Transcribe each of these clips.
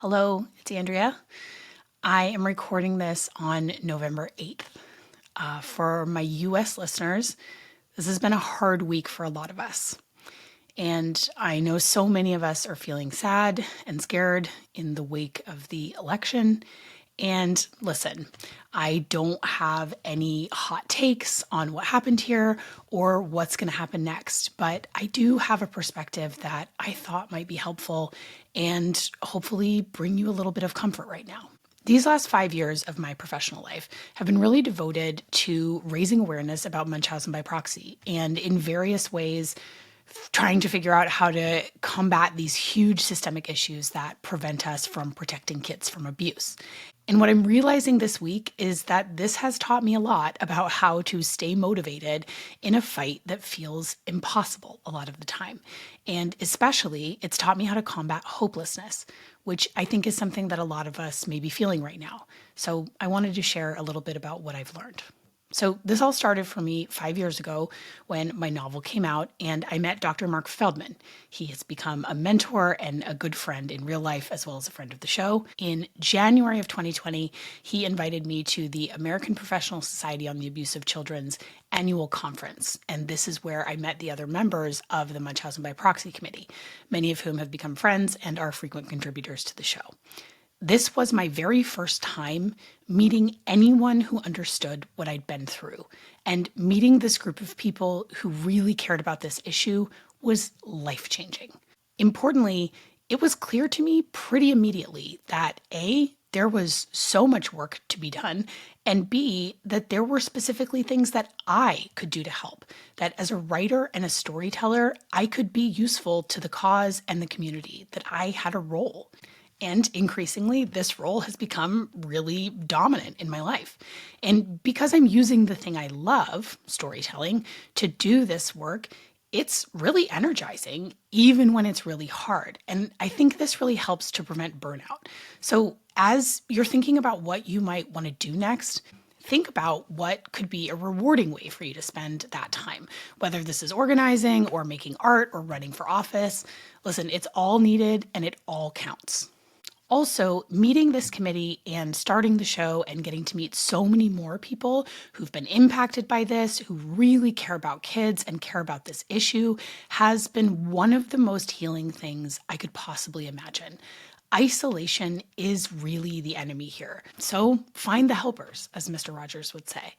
Hello, it's Andrea. I am recording this on November 8th. For my US listeners, this has been a hard week for a lot of us. And I know so many of us are feeling sad and scared in the wake of the election. And listen, I don't have any hot takes on what happened here or what's going to happen next, but I do have a perspective that I thought might be helpful and hopefully bring you a little bit of comfort right now. These last 5 years of my professional life have been really devoted to raising awareness about Munchausen by proxy and in various ways trying to figure out how to combat these huge systemic issues that prevent us from protecting kids from abuse. And what I'm realizing this week is that this has taught me a lot about how to stay motivated in a fight that feels impossible a lot of the time. And especially, it's taught me how to combat hopelessness, which I think is something that a lot of us may be feeling right now. So I wanted to share a little bit about what I've learned. So this all started for me 5 years ago when my novel came out and I met Dr. Mark Feldman. He has become a mentor and a good friend in real life as well as a friend of the show. In January of 2020, he invited me to the American Professional Society on the Abuse of Children's annual conference. And this is where I met the other members of the Munchausen by Proxy Committee, many of whom have become friends and are frequent contributors to the show. This was my very first time meeting anyone who understood what I'd been through. And meeting this group of people who really cared about this issue was life-changing. Importantly, it was clear to me pretty immediately that A, there was so much work to be done, and B, that there were specifically things that I could do to help, that as a writer and a storyteller, I could be useful to the cause and the community, that I had a role. And increasingly, this role has become really dominant in my life. And because I'm using the thing I love, storytelling, to do this work, it's really energizing, even when it's really hard. And I think this really helps to prevent burnout. So as you're thinking about what you might want to do next, think about what could be a rewarding way for you to spend that time, whether this is organizing or making art or running for office. Listen, it's all needed and it all counts. Also, meeting this committee and starting the show and getting to meet so many more people who've been impacted by this, who really care about kids and care about this issue, has been one of the most healing things I could possibly imagine. Isolation is really the enemy here. So find the helpers, as Mr. Rogers would say.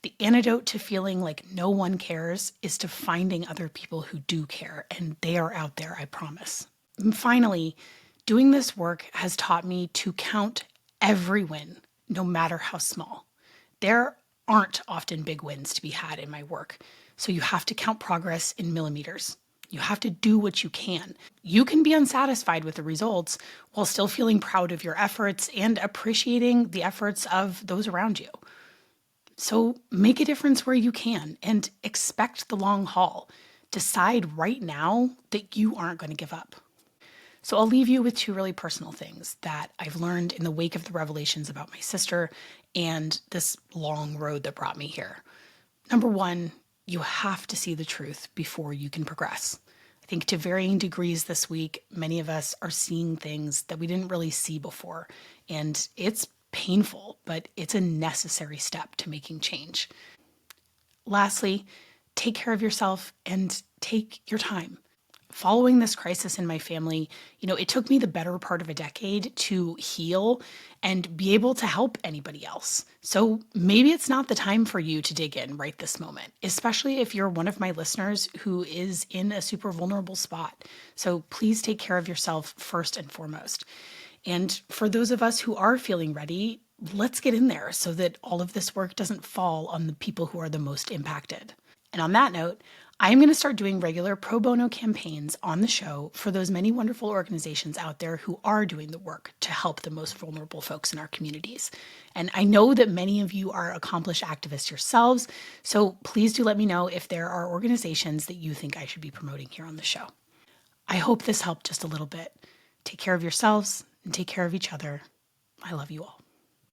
The antidote to feeling like no one cares is to finding other people who do care, and they are out there, I promise. And finally, doing this work has taught me to count every win, no matter how small. There aren't often big wins to be had in my work, so you have to count progress in millimeters. You have to do what you can. You can be unsatisfied with the results while still feeling proud of your efforts and appreciating the efforts of those around you. So make a difference where you can and expect the long haul. Decide right now that you aren't going to give up. So I'll leave you with two really personal things that I've learned in the wake of the revelations about my sister and this long road that brought me here. Number one, you have to see the truth before you can progress. I think to varying degrees this week, many of us are seeing things that we didn't really see before. And it's painful, but it's a necessary step to making change. Lastly, take care of yourself and take your time. Following this crisis in my family, it took me the better part of a decade to heal and be able to help anybody else. So maybe it's not the time for you to dig in right this moment, especially if you're one of my listeners who is in a super vulnerable spot. So please take care of yourself first and foremost. And for those of us who are feeling ready, let's get in there so that all of this work doesn't fall on the people who are the most impacted. And on that note, I'm going to start doing regular pro bono campaigns on the show for those many wonderful organizations out there who are doing the work to help the most vulnerable folks in our communities. And I know that many of you are accomplished activists yourselves, so please do let me know if there are organizations that you think I should be promoting here on the show. I hope this helped just a little bit. Take care of yourselves and take care of each other. I love you all.